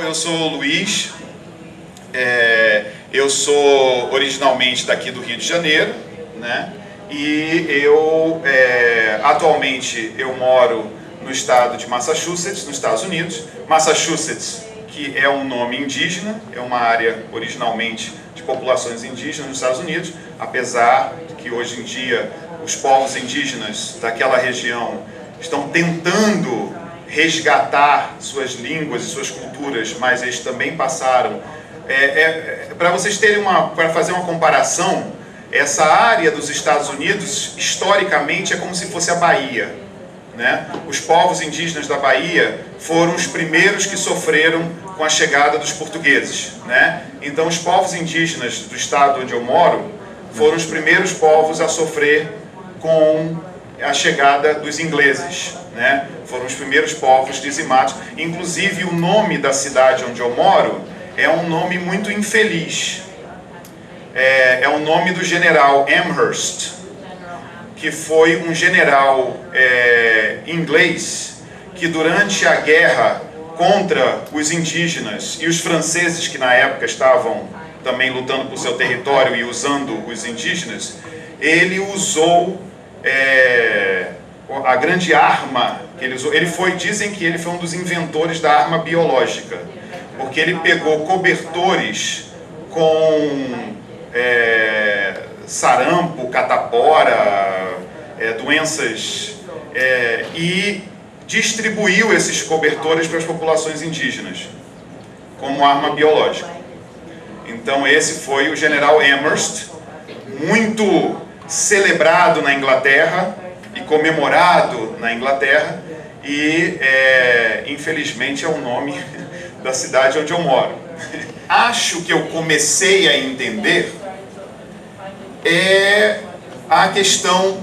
Eu sou o Luiz, eu sou originalmente daqui do Rio de Janeiro, né? E eu atualmente eu moro no estado de Massachusetts, nos Estados Unidos. Massachusetts, que é um nome indígena, é uma área originalmente de populações indígenas nos Estados Unidos, apesar de que hoje em dia os povos indígenas daquela região estão tentando resgatar suas línguas e suas culturas, mas eles também passaram. Para vocês terem para fazer uma comparação, essa área dos Estados Unidos, historicamente, é como se fosse a Bahia, né? Os povos indígenas da Bahia foram os primeiros que sofreram com a chegada dos portugueses, né? Então, os povos indígenas do estado onde eu moro foram os primeiros povos a sofrer com a chegada dos ingleses, né? Foram os primeiros povos dizimados. Inclusive, o nome da cidade onde eu moro é um nome muito infeliz. É o nome do general Amherst, que foi um general inglês que durante a guerra contra os indígenas e os franceses, que na época estavam também lutando por seu território e usando os indígenas, ele usou a grande arma que ele usou. Dizem que ele foi um dos inventores da arma biológica, porque ele pegou cobertores com sarampo, catapora, doenças, e distribuiu esses cobertores para as populações indígenas como arma biológica. Então esse foi o general Amherst, muito celebrado na Inglaterra e comemorado na Inglaterra, e infelizmente é o nome da cidade onde eu moro. Acho que eu comecei a entender a questão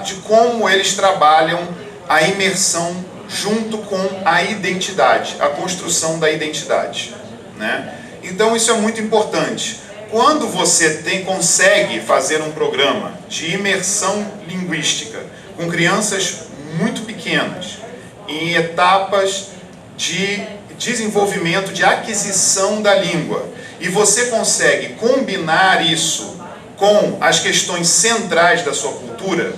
de como eles trabalham a imersão junto com a identidade, a construção da identidade, né? Então isso é muito importante. Quando você consegue fazer um programa de imersão linguística com crianças muito pequenas, em etapas de desenvolvimento, de aquisição da língua, e você consegue combinar isso com as questões centrais da sua cultura,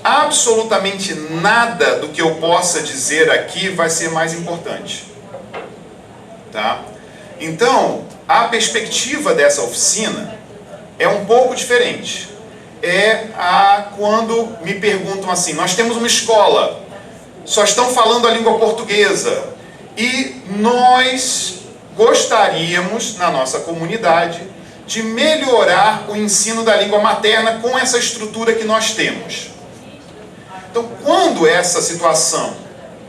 absolutamente nada do que eu possa dizer aqui vai ser mais importante, tá? Então, a perspectiva dessa oficina é um pouco diferente. Quando me perguntam assim, nós temos uma escola, só estão falando a língua portuguesa, e nós gostaríamos, na nossa comunidade, de melhorar o ensino da língua materna com essa estrutura que nós temos. Então, quando essa situação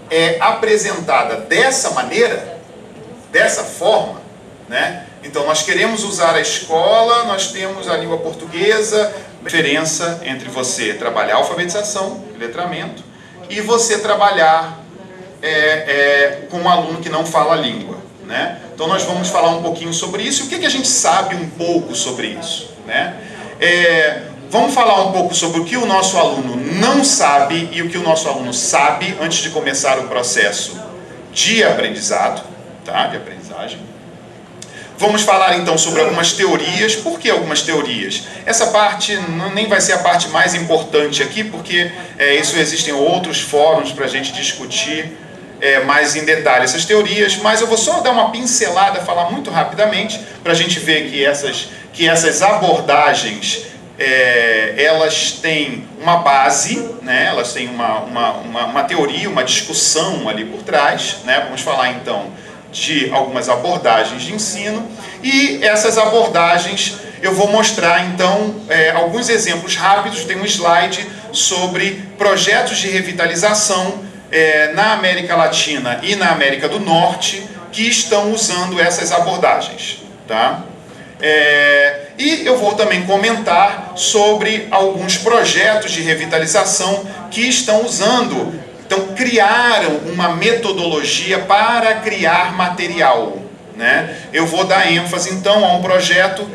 é apresentada dessa maneira, dessa forma, né? Então, nós queremos usar a escola, nós temos a língua portuguesa. A diferença entre você trabalhar alfabetização, letramento, e você trabalhar com um aluno que não fala a língua, né? Então, nós vamos falar um pouquinho sobre isso. E o que a gente sabe um pouco sobre isso, né? Vamos falar um pouco sobre o que o nosso aluno não sabe e o que o nosso aluno sabe antes de começar o processo de aprendizado, tá? De aprendizagem. Vamos falar então sobre algumas teorias. Por que algumas teorias? Essa parte nem vai ser a parte mais importante aqui, porque isso existem outros fóruns para a gente discutir mais em detalhe essas teorias, mas eu vou só dar uma pincelada, falar muito rapidamente, para a gente ver que essas abordagens elas têm uma base, né? Elas têm uma teoria, uma discussão ali por trás, né? Vamos falar então de algumas abordagens de ensino, e essas abordagens eu vou mostrar então alguns exemplos rápidos. Tem um slide sobre projetos de revitalização na América Latina e na América do Norte que estão usando essas abordagens, tá? E eu vou também comentar sobre alguns projetos de revitalização que estão usando, então criaram uma metodologia para criar material, né? Eu vou dar ênfase então a um projeto,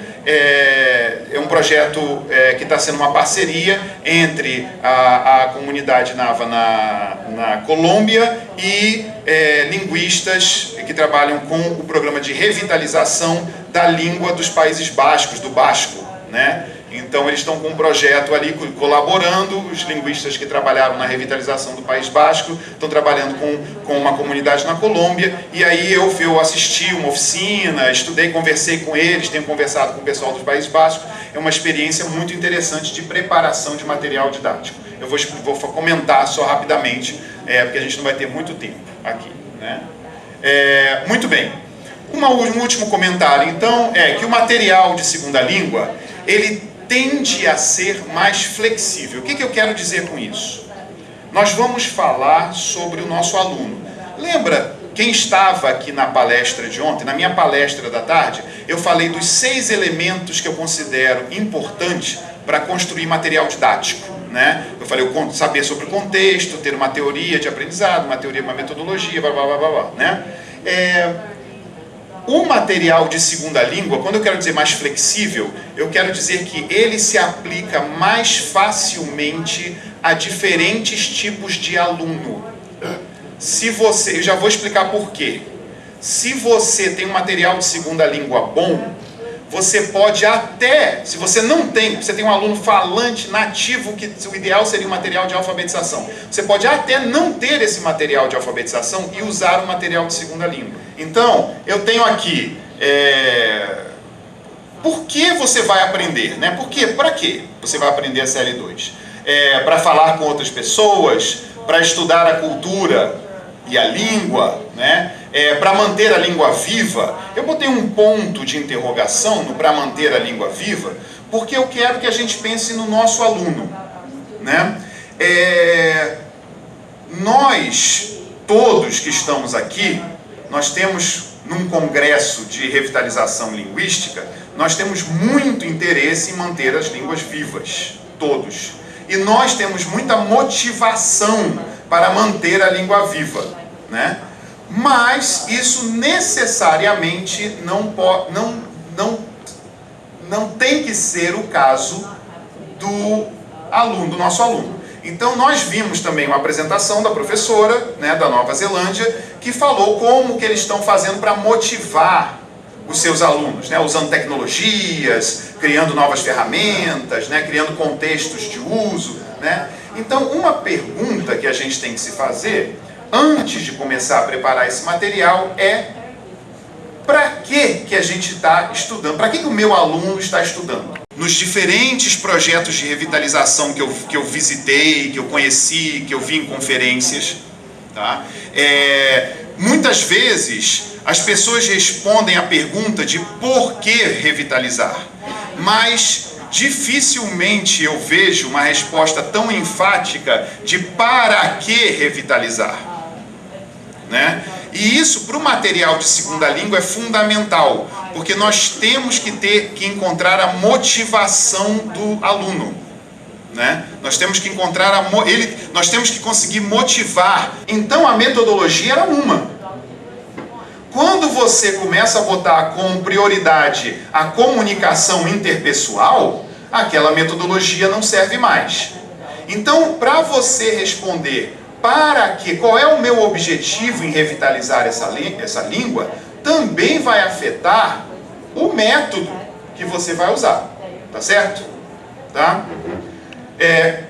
que está sendo uma parceria entre a comunidade Nava na Colômbia e linguistas que trabalham com o programa de revitalização da língua dos Países Bascos, do basco, né? Então eles estão com um projeto ali colaborando, os linguistas que trabalharam na revitalização do País Basco estão trabalhando com uma comunidade na Colômbia, e aí eu assisti uma oficina, estudei, conversei com eles, tenho conversado com o pessoal dos Países Bascos. É uma experiência muito interessante de preparação de material didático. Eu vou comentar só rapidamente, porque a gente não vai ter muito tempo aqui, né? Muito bem. Um último comentário, então, é que o material de segunda língua, ele tende a ser mais flexível. O que eu quero dizer com isso? Nós vamos falar sobre o nosso aluno. Lembra, quem estava aqui na palestra de ontem, na minha palestra da tarde, eu falei dos 6 elementos que eu considero importantes para construir material didático, né? Eu falei saber sobre o contexto, ter uma teoria de aprendizado, uma metodologia, blá, blá, blá, blá, blá, né? O material de segunda língua, quando eu quero dizer mais flexível, eu quero dizer que ele se aplica mais facilmente a diferentes tipos de aluno. Eu já vou explicar por quê. Se você tem um material de segunda língua bom, você pode até, se você não tem, você tem um aluno falante nativo, que o ideal seria um material de alfabetização, você pode até não ter esse material de alfabetização e usar o material de segunda língua. Então, eu tenho aqui, por que você vai aprender, né? Para quê você vai aprender a CL2? Para falar com outras pessoas, para estudar a cultura e a língua, né? Para manter a língua viva. Eu botei um ponto de interrogação no para manter a língua viva, porque eu quero que a gente pense no nosso aluno, né? Nós, todos que estamos aqui, nós temos, num congresso de revitalização linguística, nós temos muito interesse em manter as línguas vivas, todos. E nós temos muita motivação para manter a língua viva, né? Mas isso necessariamente não tem que ser o caso do nosso aluno. Então nós vimos também uma apresentação da professora, né, da Nova Zelândia, que falou como que eles estão fazendo para motivar os seus alunos, né, usando tecnologias, criando novas ferramentas, né, criando contextos de uso, né? Então uma pergunta que a gente tem que se fazer antes de começar a preparar esse material para que a gente está estudando? Para que o meu aluno está estudando? Nos diferentes projetos de revitalização que eu visitei, que eu conheci, que eu vi em conferências, tá? Muitas vezes as pessoas respondem a pergunta de por que revitalizar, mas dificilmente eu vejo uma resposta tão enfática de para que revitalizar, né? E isso para o material de segunda língua é fundamental, porque nós temos que encontrar a motivação do aluno, né? Nós temos que encontrar nós temos que conseguir motivar. Então a metodologia era uma. Quando você começa a botar como prioridade a comunicação interpessoal, aquela metodologia não serve mais. Então, para você responder qual é o meu objetivo em revitalizar essa língua, também vai afetar o método que você vai usar, tá certo? Tá?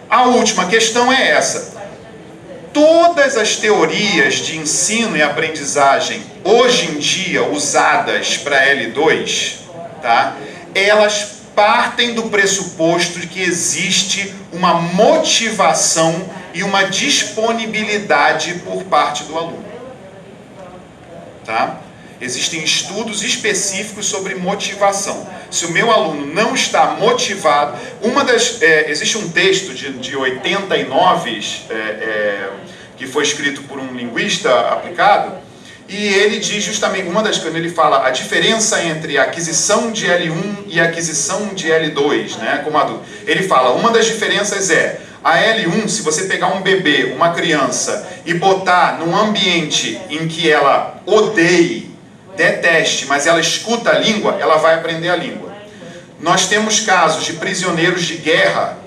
A última questão é essa. Todas as teorias de ensino e aprendizagem hoje em dia usadas para L2, tá? Elas partem do pressuposto de que existe uma motivação e uma disponibilidade por parte do aluno, tá? Existem estudos específicos sobre motivação. Se o meu aluno não está motivado, existe um texto de 89 que foi escrito por um linguista aplicado, e ele diz justamente, quando ele fala a diferença entre a aquisição de L1 e a aquisição de L2, né, como adulto. Ele fala, uma das diferenças é, a L1, se você pegar um bebê, uma criança, e botar num ambiente em que ela odeie, deteste, mas ela escuta a língua, ela vai aprender a língua. Nós temos casos de prisioneiros de guerra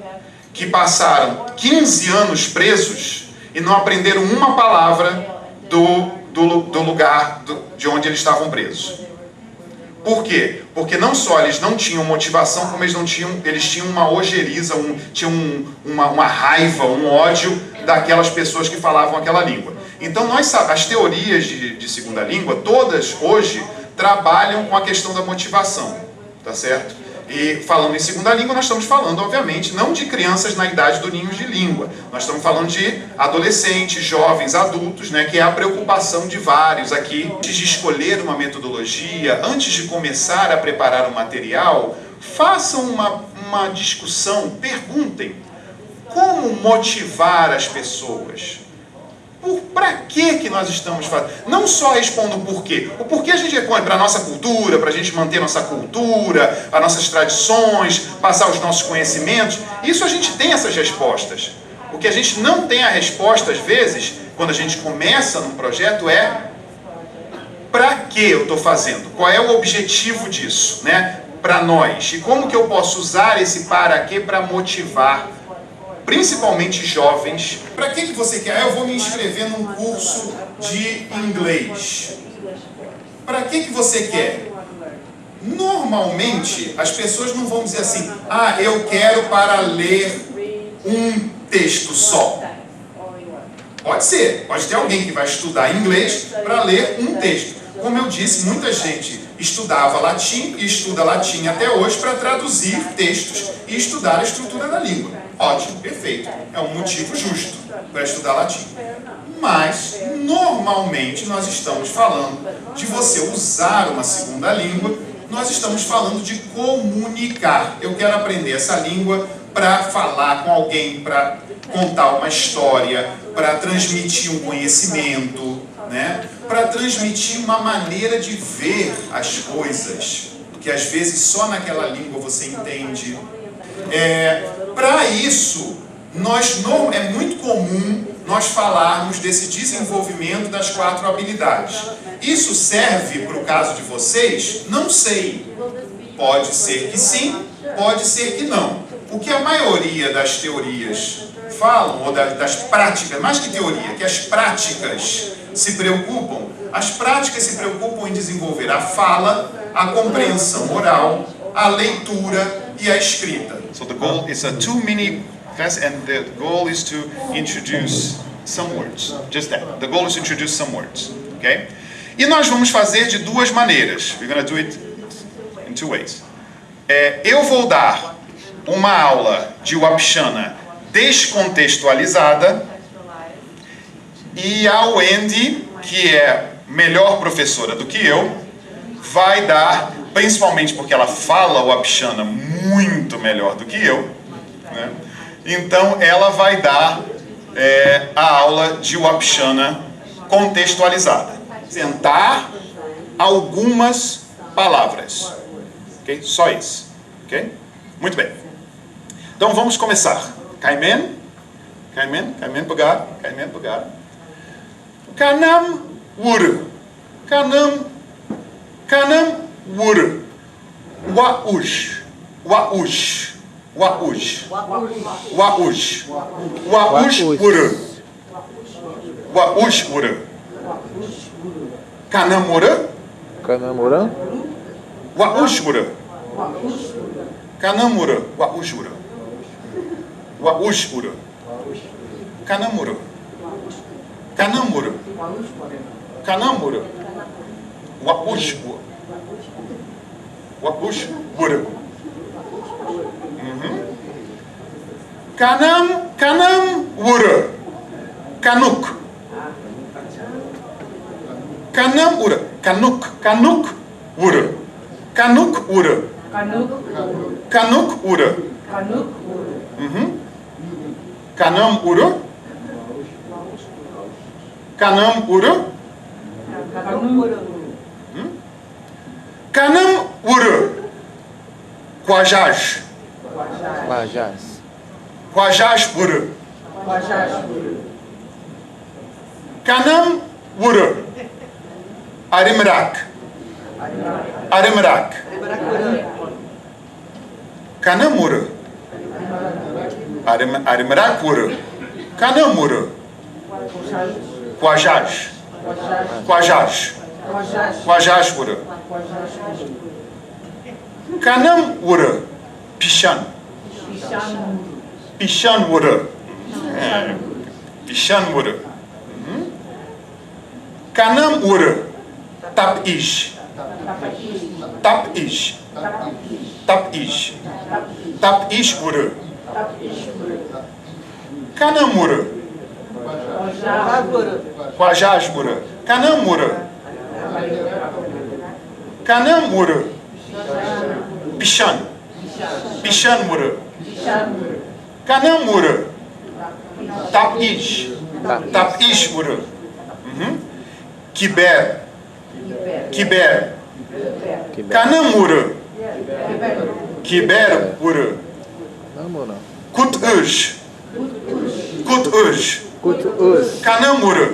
que passaram 15 anos presos e não aprenderam uma palavra do lugar de onde eles estavam presos. Por quê? Porque não só eles não tinham motivação, como eles tinham uma ojeriza, uma raiva, um ódio daquelas pessoas que falavam aquela língua. Então as teorias de segunda língua, todas hoje, trabalham com a questão da motivação, tá certo? E falando em segunda língua, nós estamos falando, obviamente, não de crianças na idade do ninho de língua. Nós estamos falando de adolescentes, jovens, adultos, né, que é a preocupação de vários aqui. Antes de escolher uma metodologia, antes de começar a preparar um material, façam uma discussão, perguntem como motivar as pessoas. Para que nós estamos fazendo? Não só respondam o porquê. O porquê a gente responde para a nossa cultura, para a gente manter nossa cultura, as nossas tradições, passar os nossos conhecimentos. Isso a gente tem essas respostas. O que a gente não tem a resposta, às vezes, quando a gente começa num projeto, é para que eu estou fazendo? Qual é o objetivo disso, né? Para nós. E como que eu posso usar esse para quê para motivar principalmente jovens. Para que você quer? Eu vou me inscrever num curso de inglês. Para que você quer? Normalmente, as pessoas não vão dizer assim, eu quero para ler um texto só. Pode ser, pode ter alguém que vai estudar inglês para ler um texto. Como eu disse, muita gente estudava latim e estuda latim até hoje para traduzir textos e estudar a estrutura da língua. Ótimo, perfeito. É um motivo justo para estudar latim. Mas, normalmente, nós estamos falando de você usar uma segunda língua, nós estamos falando de comunicar. Eu quero aprender essa língua para falar com alguém, para contar uma história, para transmitir um conhecimento, né? Para transmitir uma maneira de ver as coisas, que às vezes só naquela língua você entende. Para isso, é muito comum nós falarmos desse desenvolvimento das 4 habilidades. Isso serve para o caso de vocês? Não sei. Pode ser que sim, pode ser que não. O que a maioria das teorias falam, ou das práticas, mais que teoria, que as práticas se preocupam, as práticas se preocupam em desenvolver a fala, a compreensão oral, a leitura e a escrita. So the goal is a 2-minute class, and the goal is to introduce some words. Just that. The goal is to introduce some words. Okay? E nós vamos fazer de 2 maneiras. We're going to do it in 2 ways. Eu vou dar uma aula de Wapchana descontextualizada, e a Wendy, que é melhor professora do que eu, vai dar, principalmente porque ela fala o Wapchana muito melhor do que eu, né? Então ela vai dar a aula de Wapchana contextualizada. Apresentar algumas palavras. Ok? Só isso. Ok? Muito bem. Então vamos começar. Kaimen, pegar. Kanam wur. Kanam wur. Waush wur. Kanamura. Waushura. Kanamura. Waushura. Waushura. Kanamura. Kanamura. Kanamura. Waushura. Waushura. Kanam wura. Kanuk. Kanam ura. Kanuk. Kanuk ura. Kanuk ura. Kanuk ura. Kanam ura. Kanam ura. Kanam ura. Quajaj. Quajaj ura. Kanam ura. Arimrak. Arimrak. Kanam ura. Arimrak ura. Kanam ura. Quajaj. Quajaj. Quajaj ura. Kanam ura. Pishan. Pishan ura. Pishan ura. Kanam ura. Tapish. Tapish. Tapish. Tapish ura. Kanam ura. Quajaj ura. Kanam ura. Kanam ura. Pishan. Pishan ura. Kanam ura. Tapish. Tapish ura. Kiber. Kiber. Kanam ura. Kiber ura. Kutuj. Kutuj. Kanam ura.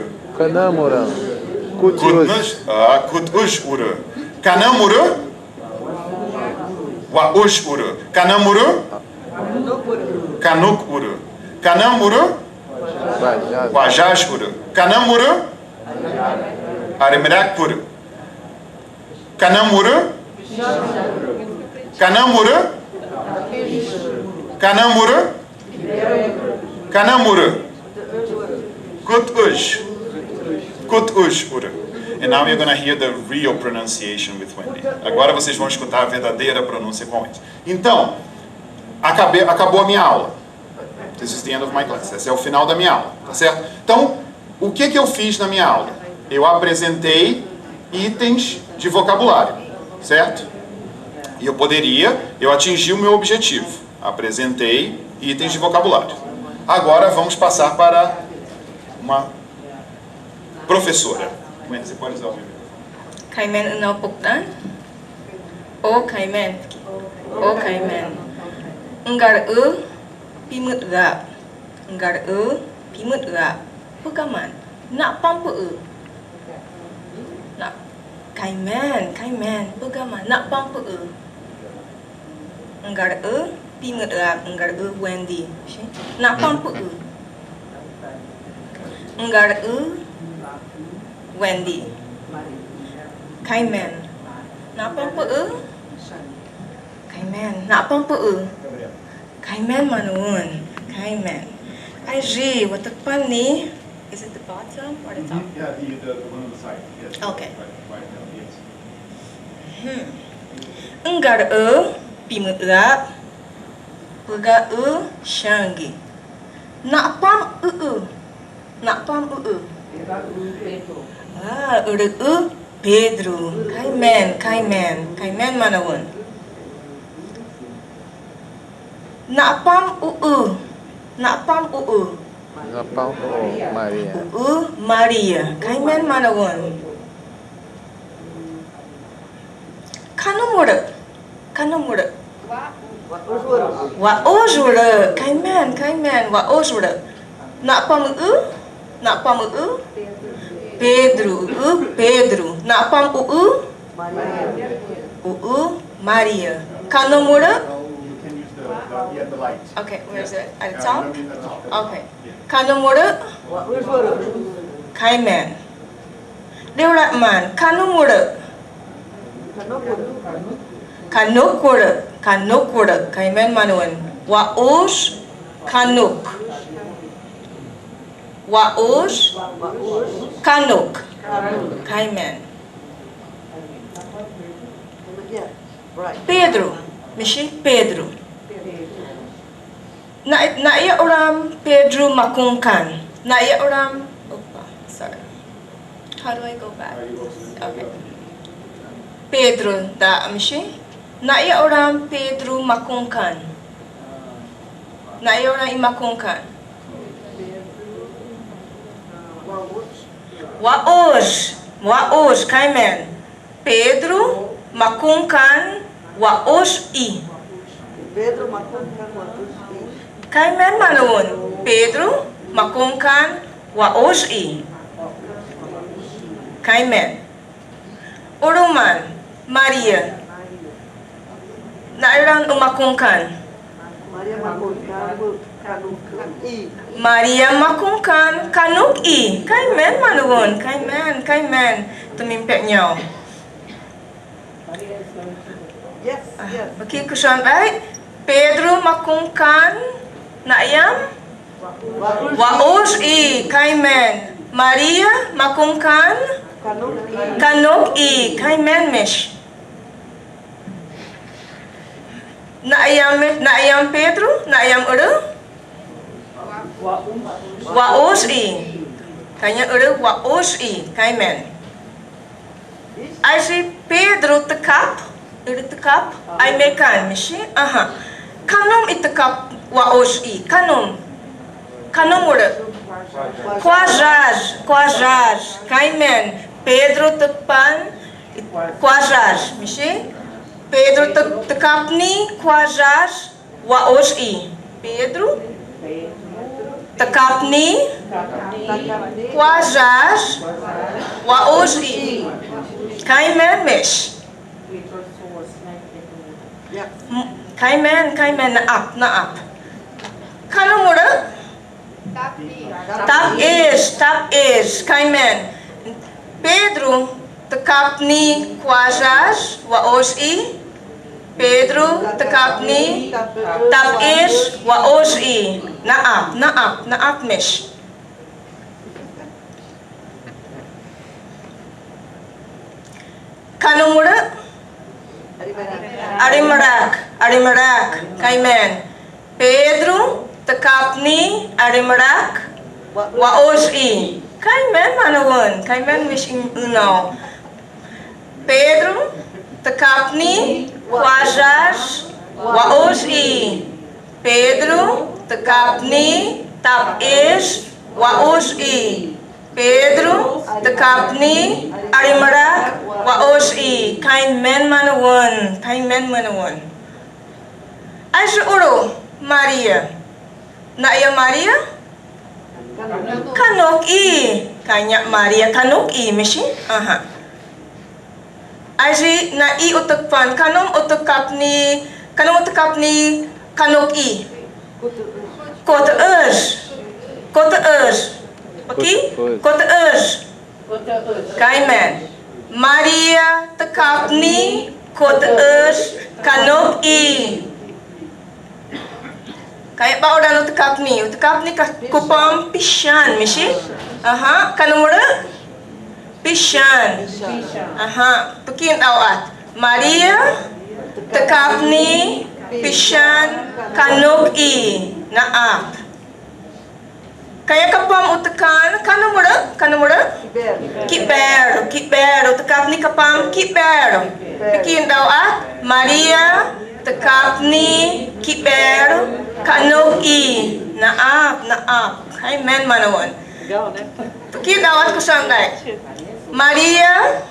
Kutuj ura. Kanam ura. Wauj ura. Kanam ura. Kanuk ura. Kanam ura. Quajaj ura. Kanam ura. Arimrak ura. Kanam ura. Kanam ura. Kanam ura. Kanam ura. Kutuj. Kutuj ura. And now you're going to hear the real pronunciation with Wendy. Agora vocês vão escutar a verdadeira pronúncia com Wendy. Então, acabou a minha aula. This is the end of my class. Esse é o final da minha aula, tá certo? Então, o que eu fiz na minha aula? Eu apresentei itens de vocabulário, certo? E eu atingi o meu objetivo. Apresentei itens de vocabulário. Agora vamos passar para uma professora. Você pode usar o meu microfone. Kaimen não poktan? O kaimen. O kaimen. Engar pimut gap. Engar pimut gap. Pegaman. Nak pampu Nak kaimen. Pegaman. Nak pampu Engar pimut gap. Engar Wendy. Nak pampu Engar Wendy. Kaimen. Nak pampu Kaimen. Nak pampu Kaimen manun. Kaimen. Aji, what the funny? Is it the bottom or the top? Yeah, the one on the side. Yes. Okay. Right now, yes. Engar pimut gap. Pega shangi. Nak pam Nak pam Pedro. Kaimen manawun. Nak pam Maria. Maria. Kaimen manawun. Kanumura. Wa ojura. Kaimen. Wa ojura. Nak pam Pedro. Nak pam Maria. Kanumura. You can use the light. Okay, where is it? At the top? At the top. Okay. Kanumura. Kaimen. Devratman. Kanumura. Kanukura. Kaimen manuan. Waos. Kanuk. Kanuk. Kaimen. Pedro. Pedro. Na iya orang Pedro Makungkan. Na iya orang sorry. How do I go back? Okay. Pedro da mishi. Na iya orang Pedro makungkan. Na iya orang imakungkan. Waos, kaimen. Pedro makungkan waos i. Pedro makungkan waos i. Kaimen manun. Pedro makungkan waos i. Kaimen. Uruman Maria. Nairang umakungkan. Maria makungkan kanuk i. Maria makungkan kanuk i. Kaimen manun. Kaimen. Tumimpek nyaw. Yes. Bagi kusan baik. Pedro makungkan naayam waos i. Kaimen. Maria makungkan kanuk i. Kaimen mish. Naayam Pedro, naayam uru? Waos i. Kanya uru waos i. Kaimen. Ay si Pedro tekap, uru tekap, ay mekan mishi. Aha. Kanom itekap waos i. Kanom uru? Quajar. Kaimen. Pedro tepan quajar mishi. Pedro tekap ni quajar waos i. Pedro tekap ni quajar waos i. Kaimen mish. Kaimen naap. Kanong ura? Tap is. Kaimen. Pedro tekap ni quajar waos i. Pedro tekap ni tap is waos i. Naap mish. Kanong ura? Arimarak. Kaimen. Pedro tekap ni arimarak waos i. Kaimen manawon. Kaimen mish unaw. Pedro tekap ni quajar waos i. Pedro tekap ni tap is waos i. Pedro tekap ni arimarak waos i. Kaimen manawon. Ay uro Maria. Naaya Maria? Kanok i. Kanya Maria kanok i mishi. Aha. Aji na i utekpan kanong utekap ni kanok i. Kota ers. Okay? Kota ers. Kaimen. Maria tekap ni kota ers kanok i. Kaya ba orang utekap ni kupam pisyan mishi. Aha, kanong ura? Pisyan. Aha, pekin awat. Maria tekap ni pisyan kanok i. Naap. Kaya kapam utekan kanong ura? Kiper. Utekap ni kapam kiper. Pekin awat. Maria tekap ni kiper kanok i. Naap. Kaimen manawon. Pekin awat kusangay. Maria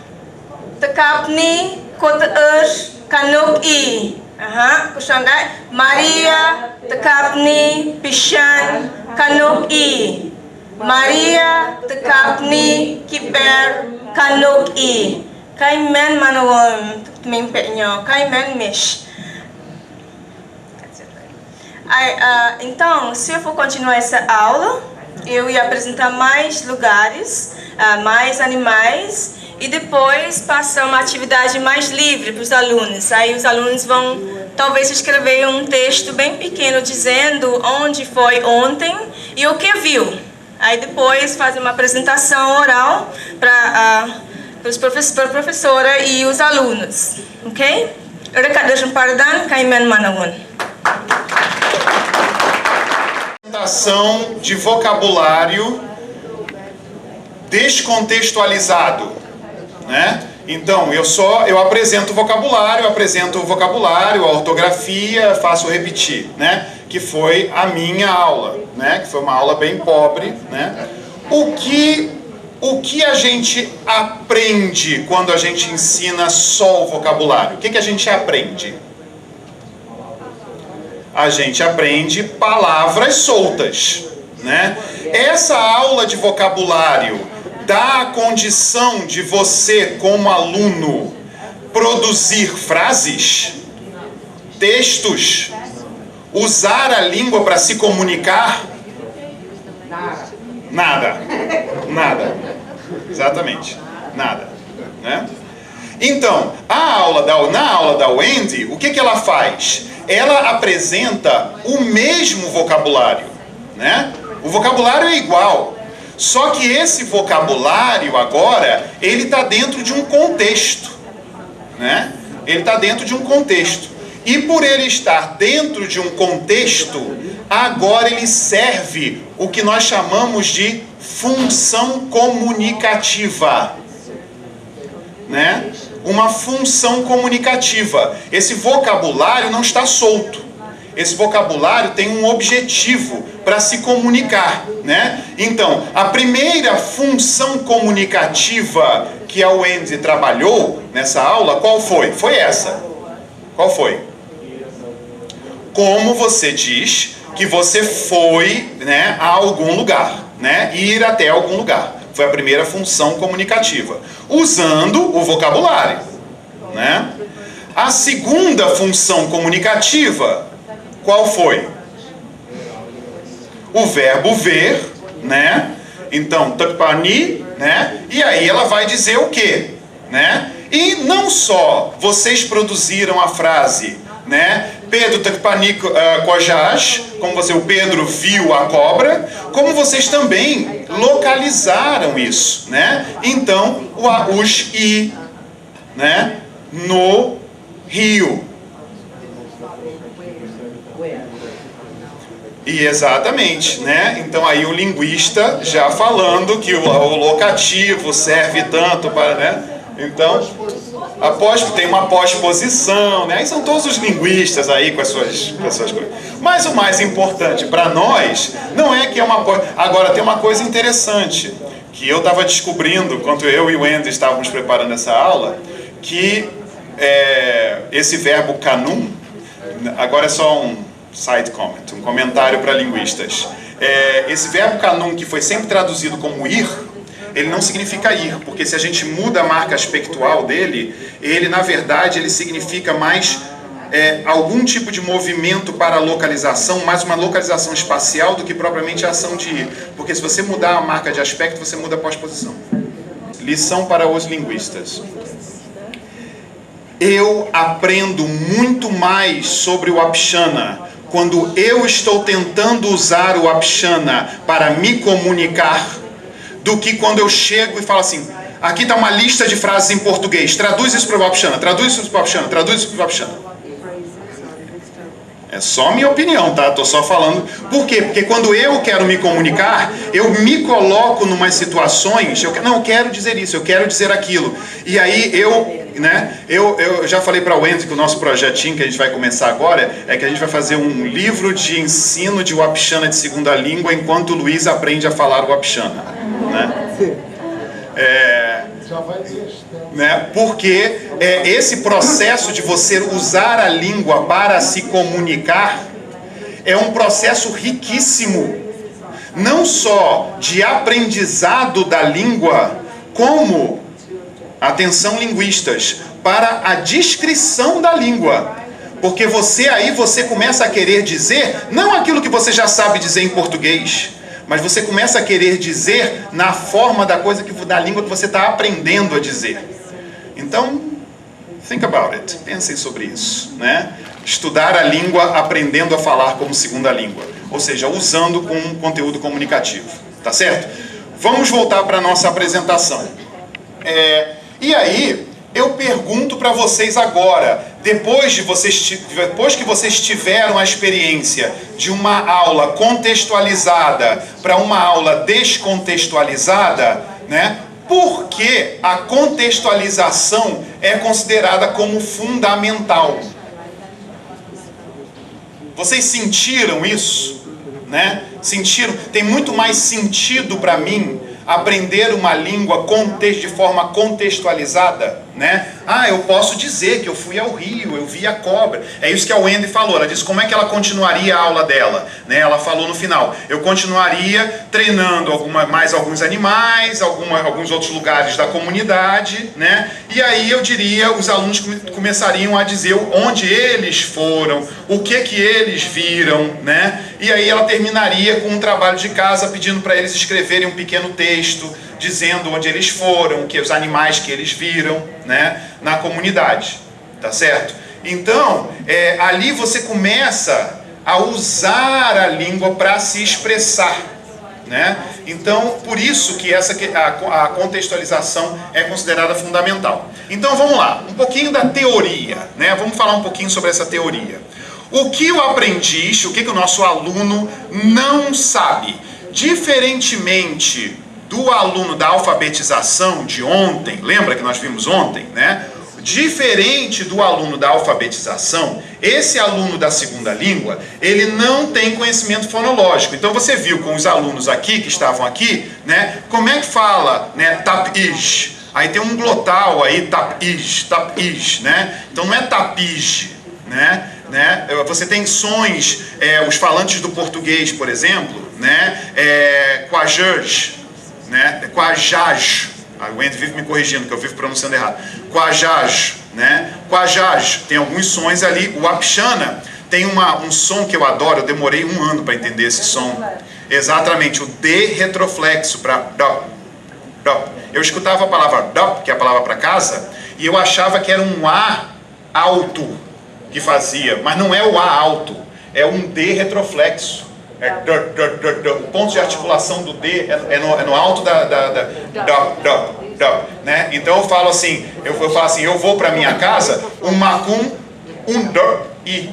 tekap ni kota ers kanok i. Aha, kusangay. Maria tekap ni pisyan kanok i. Maria tekap ni kiper kanok i. Kaimen manawon tumimpek nyo. Kaimen mish. Então, se eu for continuar essa aula, eu ia apresentar mais lugares, mais animais e depois passar uma atividade mais livre para os alunos. Aí os alunos vão talvez escrever um texto bem pequeno dizendo onde foi ontem e o que viu. Aí depois fazer uma apresentação oral para a professora e os alunos. Ok? Recados Pardan, Kaimen Manawon. Apresentação de vocabulário descontextualizado, né? Então, eu apresento o vocabulário, a ortografia, faço repetir, né? Que foi a minha aula, né? Que foi uma aula bem pobre, né? O que a gente aprende quando a gente ensina só o vocabulário? O que a gente aprende? A gente aprende palavras soltas, né? Essa aula de vocabulário dá a condição de você, como aluno, produzir frases, textos, usar a língua para se comunicar? Nada. Exatamente. Nada. Né? Então, na aula da Wendy, o que ela faz? Ela apresenta o mesmo vocabulário, né? O vocabulário é igual, só que esse vocabulário agora, ele está dentro de um contexto, né? Ele está dentro de um contexto. E por ele estar dentro de um contexto, agora ele serve o que nós chamamos de função comunicativa, né? Uma função comunicativa. Esse vocabulário não está solto. Esse vocabulário tem um objetivo para se comunicar, né? Então, a primeira função comunicativa que a Wendy trabalhou nessa aula, qual foi? Foi essa. Qual foi? Como você diz que você foi, né, a algum lugar, né? Ir até algum lugar. Foi a primeira função comunicativa, usando o vocabulário, né? A segunda função comunicativa, qual foi? O verbo ver, né? Então, takpani, né? E aí ela vai dizer o quê? Né? E não só vocês produziram a frase, né? Pedro takpani kojaj, como o Pedro viu a cobra, como vocês também localizaram isso, né? Então, os i, né? No rio. E exatamente, né? Então aí o linguista já falando que o locativo serve tanto para, né? Então, tem uma pós-posição, né? Aí são todos os linguistas aí com as suas coisas. Mas o mais importante para nós não é que é uma pós... Agora, tem uma coisa interessante que eu estava descobrindo enquanto eu e o Andy estávamos preparando essa aula, que esse verbo kanum, agora é só um side comment, um comentário para linguistas. Esse verbo kanum, que foi sempre traduzido como ir, ele não significa ir, porque se a gente muda a marca aspectual dele, ele na verdade ele significa mais algum tipo de movimento para a localização, mais uma localização espacial do que propriamente a ação de ir. Porque se você mudar a marca de aspecto, você muda a pós-posição. Lição para os linguistas. Eu aprendo muito mais sobre o Apshana quando eu estou tentando usar o Apshana para me comunicar, do que quando eu chego e falo assim, aqui está uma lista de frases em português, traduz isso para o Apshana, traduz isso para o Apshana, traduz isso para o Apshana. É só minha opinião, tá? Estou só falando. Por quê? Porque quando eu quero me comunicar, eu me coloco em umas situações, eu quero dizer isso, eu quero dizer aquilo. E aí eu já falei para o Wendy que o nosso projetinho que a gente vai começar agora é que a gente vai fazer um livro de ensino de Wapishana de segunda língua enquanto o Luiz aprende a falar o Wapishana, né? Porque esse processo de você usar a língua para se comunicar é um processo riquíssimo, não só de aprendizado da língua, como, atenção linguistas, para a descrição da língua. Porque você começa a querer dizer, não aquilo que você já sabe dizer em português, mas você começa a querer dizer na forma da língua que você está aprendendo a dizer. Então, think about it. Pensem sobre isso, né? Estudar a língua aprendendo a falar como segunda língua. Ou seja, usando com um conteúdo comunicativo. Tá certo? Vamos voltar para a nossa apresentação. E aí, eu pergunto para vocês agora, depois que vocês tiveram a experiência de uma aula contextualizada para uma aula descontextualizada, né? Por que a contextualização é considerada como fundamental? Vocês sentiram isso? Né? Sentiram? Tem muito mais sentido para mim aprender uma língua de forma contextualizada, né? Eu posso dizer que eu fui ao rio, eu vi a cobra. É isso que a Wendy falou. Ela disse como é que ela continuaria a aula dela, né? Ela falou no final: eu continuaria treinando mais alguns animais, alguns outros lugares da comunidade, né? E aí eu diria, os alunos começariam a dizer onde eles foram, o que eles viram, né? E aí ela terminaria com um trabalho de casa pedindo para eles escreverem um pequeno texto dizendo onde eles foram, os animais que eles viram, né, na comunidade, tá certo? Então, ali você começa a usar a língua para se expressar, né? Então, por isso que a contextualização é considerada fundamental. Então, vamos lá, um pouquinho da teoria, né? Vamos falar um pouquinho sobre essa teoria. O que o aprendiz, o que o nosso aluno não sabe, diferentemente do aluno da alfabetização de ontem, lembra que nós vimos ontem, né? Diferente do aluno da alfabetização, esse aluno da segunda língua, ele não tem conhecimento fonológico. Então você viu com os alunos aqui, que estavam aqui, né? Como é que fala, né? Tapiz. Aí tem um glotal aí, tapiz, né? Então não é tapiz, né? Você tem sons, os falantes do português, por exemplo, né? Quajaj, né? Quajaj. O Wendy vive me corrigindo, que eu vivo pronunciando errado. Quajaj, né? Quajaj, tem alguns sons ali. O Apshana tem um som que eu adoro, eu demorei 1 ano para entender esse som. Exatamente, o D retroflexo para dop, dop. Eu escutava a palavra dop, que é a palavra para casa, e eu achava que era um A alto que fazia, mas não é o A alto, é um D retroflexo. O ponto de articulação do D é no alto né? Então eu falo assim, eu vou para minha casa, um macum, um dor e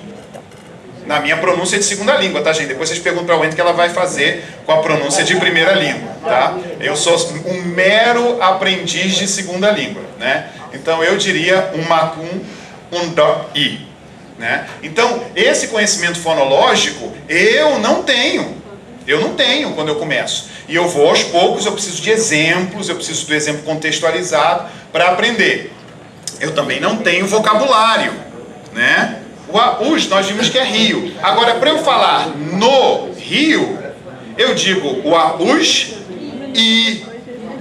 na minha pronúncia de segunda língua, tá, gente? Depois vocês perguntam para a Wendy que ela vai fazer com a pronúncia de primeira língua, tá? Eu sou um mero aprendiz de segunda língua, né? Então eu diria um macum, um dor e. Né? Então, esse conhecimento fonológico eu não tenho quando eu começo. E eu vou aos poucos, eu preciso de exemplos, eu preciso do exemplo contextualizado para aprender. Eu também não tenho vocabulário, né? O AUS nós vimos que é Rio. Agora, para eu falar no Rio, eu digo o AUS e,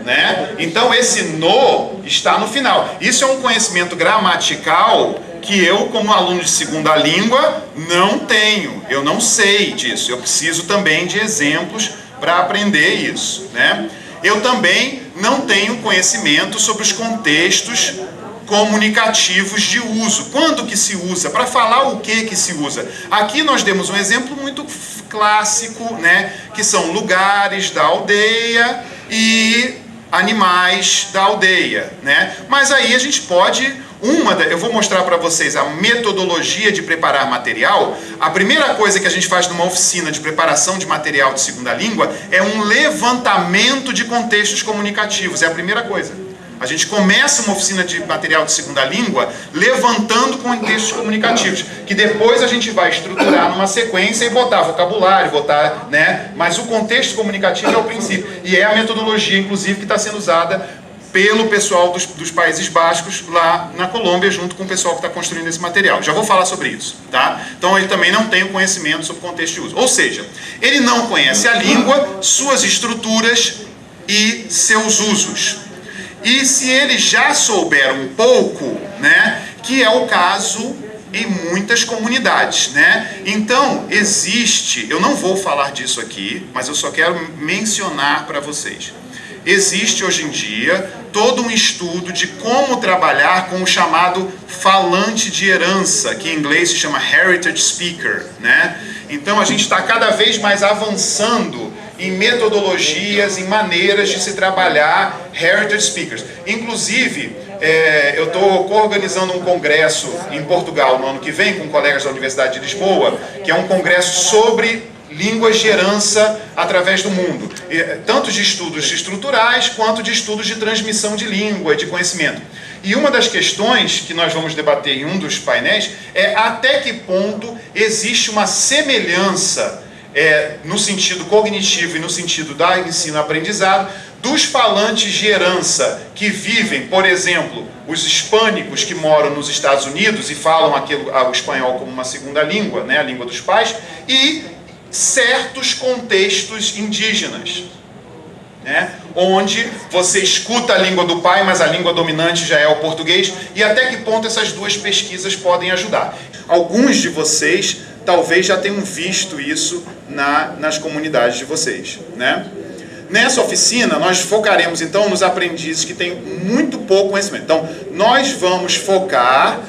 né? Então, esse no está no final. Isso é um conhecimento gramatical que eu, como aluno de segunda língua, não tenho. Eu não sei disso. Eu preciso também de exemplos para aprender isso, né? Eu também não tenho conhecimento sobre os contextos comunicativos de uso. Quando que se usa? Para falar o que se usa? Aqui nós demos um exemplo muito clássico, né? Que são lugares da aldeia e animais da aldeia, né? Mas aí a gente pode... eu vou mostrar para vocês a metodologia de preparar material. A primeira coisa que a gente faz numa oficina de preparação de material de segunda língua é um levantamento de contextos comunicativos. É a primeira coisa. A gente começa uma oficina de material de segunda língua levantando contextos comunicativos, que depois a gente vai estruturar numa sequência e botar vocabulário, né? Mas o contexto comunicativo é o princípio. E é a metodologia, inclusive, que está sendo usada pelo pessoal dos Países Baixos lá na Colômbia, junto com o pessoal que está construindo esse material. Já vou falar sobre isso, tá? Então ele também não tem o conhecimento sobre o contexto de uso. Ou seja, ele não conhece a língua, suas estruturas e seus usos. E se ele já souber um pouco, né, que é o caso em muitas comunidades, né? Então, eu não vou falar disso aqui, mas eu só quero mencionar para vocês. Existe hoje em dia todo um estudo de como trabalhar com o chamado falante de herança, que em inglês se chama heritage speaker, né? Então a gente está cada vez mais avançando em metodologias, em maneiras de se trabalhar heritage speakers. Inclusive, eu estou co-organizando um congresso em Portugal no ano que vem com colegas da Universidade de Lisboa, que é um congresso sobre línguas de herança através do mundo, tanto de estudos estruturais quanto de estudos de transmissão de língua e de conhecimento. E uma das questões que nós vamos debater em um dos painéis é até que ponto existe uma semelhança no sentido cognitivo e no sentido da ensino-aprendizado dos falantes de herança que vivem, por exemplo, os hispânicos que moram nos Estados Unidos e falam o espanhol como uma segunda língua, né, a língua dos pais, e certos contextos indígenas, né, onde você escuta a língua do pai, mas a língua dominante já é o português, e até que ponto essas duas pesquisas podem ajudar. Alguns de vocês talvez já tenham visto isso nas comunidades de vocês, né? Nessa oficina, nós focaremos, então, nos aprendizes que têm muito pouco conhecimento. Então, nós vamos focar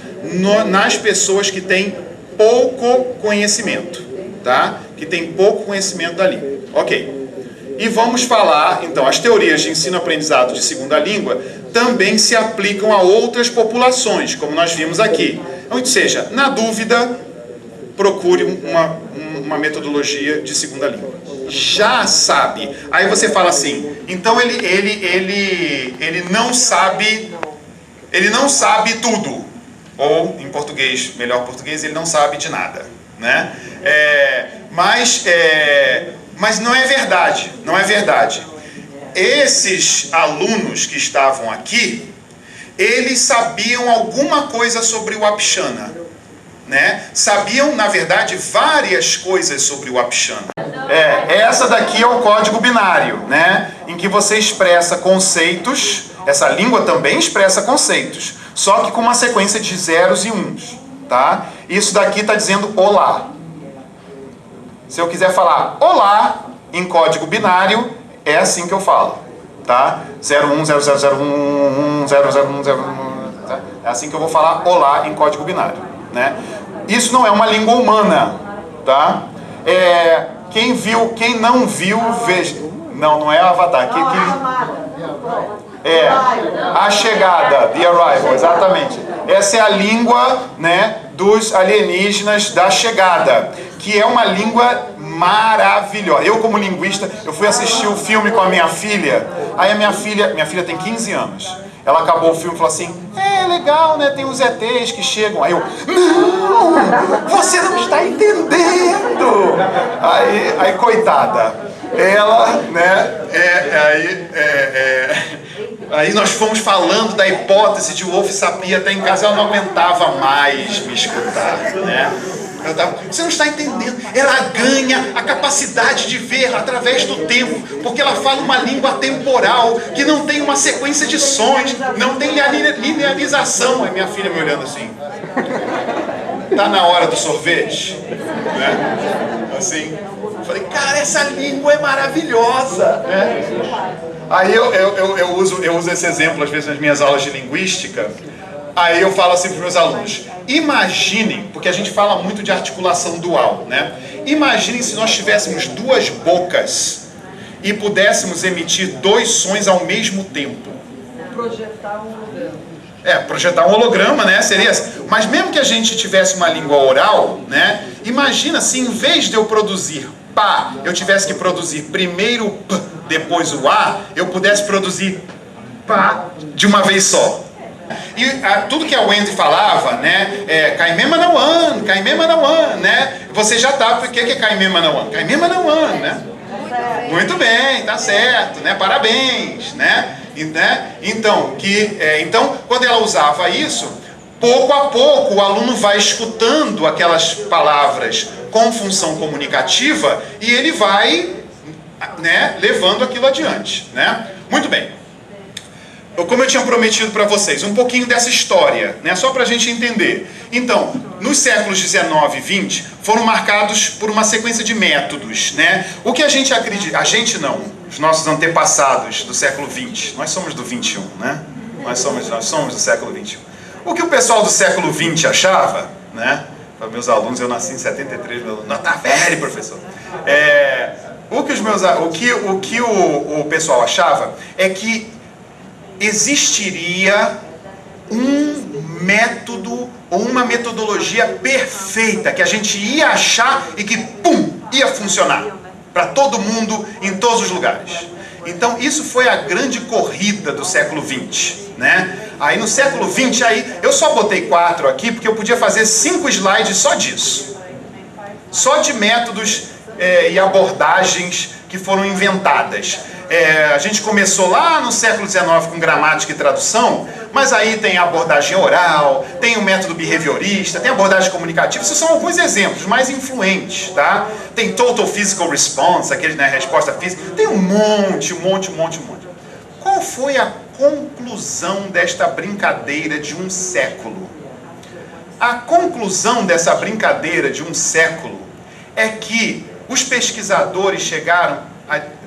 nas pessoas que têm pouco conhecimento, tá? Que têm pouco conhecimento da língua. Ok. E vamos falar, então, as teorias de ensino-aprendizado de segunda língua também se aplicam a outras populações, como nós vimos aqui. Ou seja, na dúvida, procure uma metodologia de segunda língua. Já sabe. Aí você fala assim, então ele não sabe tudo. Ou, em português, melhor português, ele não sabe de nada, né? Mas não é verdade, não é verdade. Esses alunos que estavam aqui, eles sabiam alguma coisa sobre o Wapixana, né? Sabiam, na verdade, várias coisas sobre o Wapixana. Essa daqui é o código binário, né? Em que você expressa conceitos, essa língua também expressa conceitos, só que com uma sequência de zeros e uns, tá? Isso daqui está dizendo olá. Se eu quiser falar olá em código binário, é assim que eu falo, tá? 010001 001001, tá? É assim que eu vou falar olá em código binário, né? Isso não é uma língua humana, tá? Quem não viu, veja. Não é Avatar. A chegada, the arrival, exatamente. Essa é a língua, né, dos alienígenas da chegada, que é uma língua maravilhosa. Eu, como linguista, eu fui assistir o filme com a minha filha. Aí minha filha tem 15 anos. Ela acabou o filme e falou assim, legal, né? Tem os ETs que chegam. Aí eu, não! Você não está entendendo! Aí coitada. Ela, né? Aí nós fomos falando da hipótese de Wolff sabia até em casa, ela não aguentava mais me escutar, né? Você não está entendendo. Ela ganha a capacidade de ver através do tempo, porque ela fala uma língua atemporal, que não tem uma sequência de sons, não tem linearização. Aí minha filha me olhando assim, tá na hora do sorvete? Né? Assim, eu falei, cara, essa língua é maravilhosa, né? Aí eu uso esse exemplo às vezes nas minhas aulas de linguística. Aí eu falo assim para os meus alunos, imaginem, porque a gente fala muito de articulação dual, né? Imaginem se nós tivéssemos duas bocas e pudéssemos emitir dois sons ao mesmo tempo. Projetar um holograma. Projetar um holograma, né? Seria assim. Mas mesmo que a gente tivesse uma língua oral, né? Imagina se em vez de eu produzir pá, eu tivesse que produzir primeiro o p, depois o a, eu pudesse produzir pá de uma vez só. E tudo que a Wendy falava, né, Caimê Manauan, né, você já tá, o que é Caimê Manauan? Caimê Manauan, né? Muito bem, tá certo, né, parabéns, né? Então, quando ela usava isso, pouco a pouco o aluno vai escutando aquelas palavras com função comunicativa e ele vai, né, levando aquilo adiante, né? Muito bem. Como eu tinha prometido para vocês, um pouquinho dessa história, né? Só para a gente entender. Então, nos séculos 19 e 20, foram marcados por uma sequência de métodos, né? O que a gente acredita... A gente não, os nossos antepassados do século 20. Nós somos do 21, né? Nós somos do século 21. O que o pessoal do século 20 achava, né? Para meus alunos, eu nasci em 73, meu aluno, nota velho, professor. O que o pessoal achava é que existiria um método ou uma metodologia perfeita que a gente ia achar e que, pum, ia funcionar para todo mundo, em todos os lugares. Então isso foi a grande corrida do século XX, né? Aí no século XX, eu só botei 4 aqui porque eu podia fazer 5 slides só disso. Só de métodos e abordagens que foram inventadas. A gente começou lá no século XIX com gramática e tradução, mas aí tem a abordagem oral, tem o método behaviorista, tem a abordagem comunicativa. Esses são alguns exemplos mais influentes, tá? Tem Total Physical Response, aquele, né, resposta física. Tem um monte. Qual foi a conclusão desta brincadeira de um século? A conclusão dessa brincadeira de um século é que os pesquisadores chegaram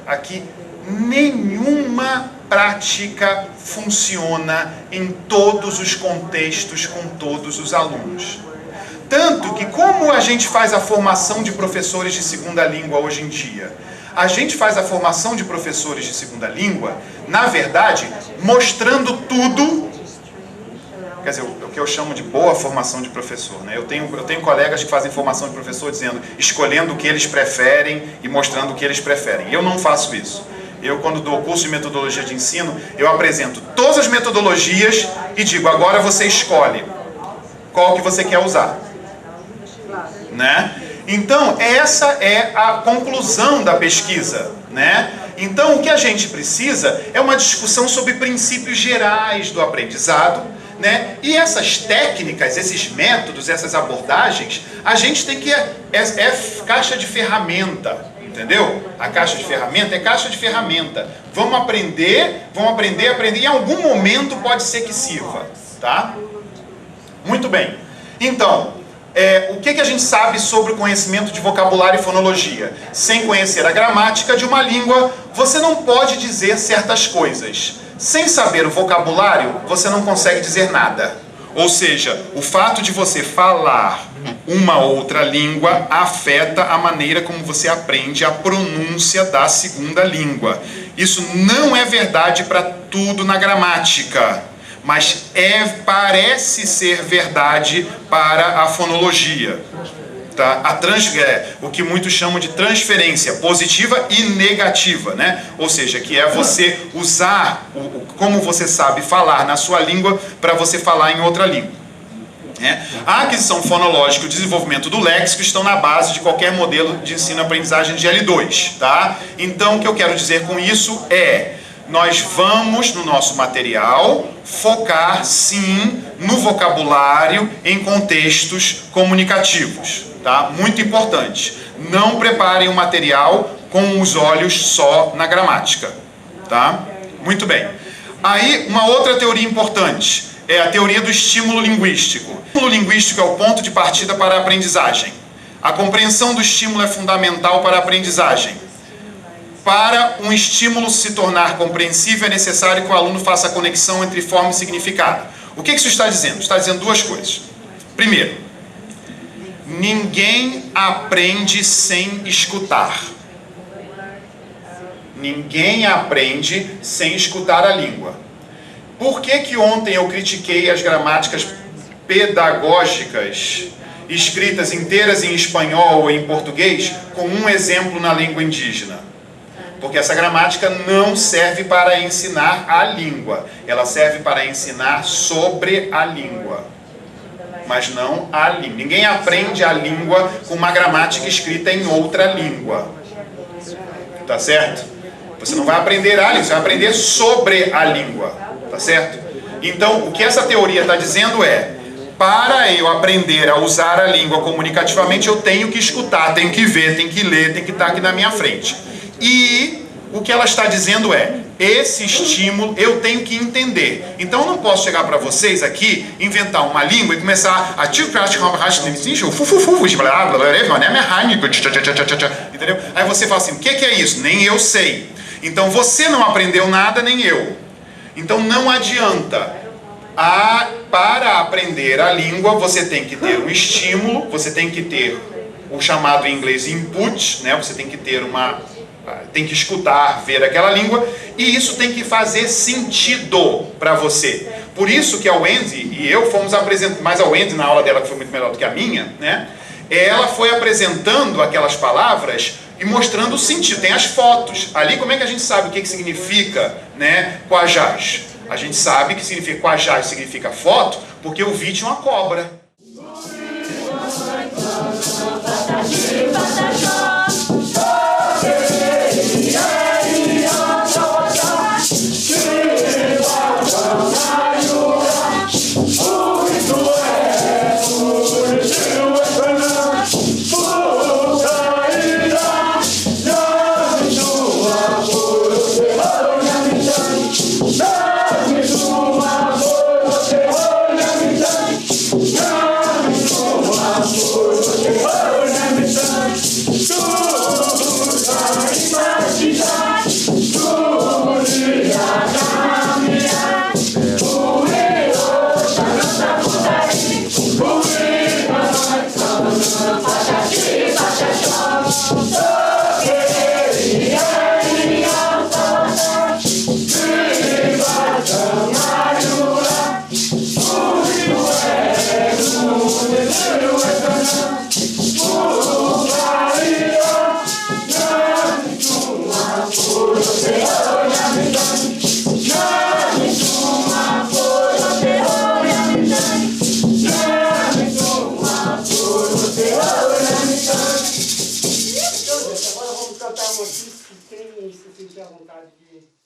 a que nenhuma prática funciona em todos os contextos com todos os alunos. Tanto que, como a gente faz a formação de professores de segunda língua hoje em dia? A gente faz a formação de professores de segunda língua, na verdade, mostrando tudo. Quer dizer, o que eu chamo de boa formação de professor, né? Eu tenho colegas que fazem formação de professor dizendo, escolhendo o que eles preferem e mostrando o que eles preferem. Eu não faço isso. Eu, quando dou curso de metodologia de ensino, eu apresento todas as metodologias e digo, agora você escolhe qual que você quer usar, né? Então, essa é a conclusão da pesquisa, né? Então, o que a gente precisa é uma discussão sobre princípios gerais do aprendizado, né? E essas técnicas, esses métodos, essas abordagens, a gente tem que... É caixa de ferramenta, entendeu? A caixa de ferramenta é caixa de ferramenta. Vamos aprender, e em algum momento pode ser que sirva, tá? Muito bem. Então, o que a gente sabe sobre o conhecimento de vocabulário e fonologia? Sem conhecer a gramática de uma língua, você não pode dizer certas coisas. Sem saber o vocabulário, você não consegue dizer nada. Ou seja, o fato de você falar uma outra língua afeta a maneira como você aprende a pronúncia da segunda língua. Isso não é verdade para tudo na gramática, mas parece ser verdade para a fonologia. Tá? O que muitos chamam de transferência positiva e negativa, né? Ou seja, que é você usar como você sabe falar na sua língua para você falar em outra língua. A aquisição fonológica e o desenvolvimento do léxico estão na base de qualquer modelo de ensino-aprendizagem de L2. Tá? Então, o que eu quero dizer com isso é: nós vamos, no nosso material, focar, sim, no vocabulário em contextos comunicativos. Tá? Muito importante. Não preparem o material com os olhos só na gramática. Tá? Muito bem. Aí, uma outra teoria importante é a teoria do estímulo linguístico. O estímulo linguístico é o ponto de partida para a aprendizagem. A compreensão do estímulo é fundamental para a aprendizagem. Para um estímulo se tornar compreensível, é necessário que o aluno faça a conexão entre forma e significado. O que isso está dizendo? Está dizendo duas coisas. Primeiro, ninguém aprende sem escutar. Ninguém aprende sem escutar a língua. Por que ontem eu critiquei as gramáticas pedagógicas escritas inteiras em espanhol ou em português com um exemplo na língua indígena? Porque essa gramática não serve para ensinar a língua. Ela serve para ensinar sobre a língua, mas não a língua. Ninguém aprende a língua com uma gramática escrita em outra língua. Tá certo? Você não vai aprender a língua, você vai aprender sobre a língua. Tá certo? Então, o que essa teoria está dizendo é: para eu aprender a usar a língua comunicativamente, eu tenho que escutar, tenho que ver, tenho que ler, tenho que estar aqui na minha frente. E o que ela está dizendo é: esse estímulo eu tenho que entender. Então eu não posso chegar para vocês aqui, inventar uma língua e começar a... Entendeu? Aí você fala assim: o que é isso? Nem eu sei. Então você não aprendeu nada, nem eu. Então não adianta. Para aprender a língua, você tem que ter um estímulo, você tem que ter o chamado em inglês input, né? Você tem que ter tem que escutar, ver aquela língua, e isso tem que fazer sentido para você. Por isso que a Wendy e eu fomos apresentar, mas a Wendy na aula dela, que foi muito melhor do que a minha, né? ela foi apresentando aquelas palavras e mostrando o sentido. Tem as fotos. Ali, como é que a gente sabe o que significa, né, Quajás? A gente sabe que significa Quajás significa foto, porque eu vi tinha uma cobra. Agora vamos cantar uma aqui, que quem se sentir à vontade de...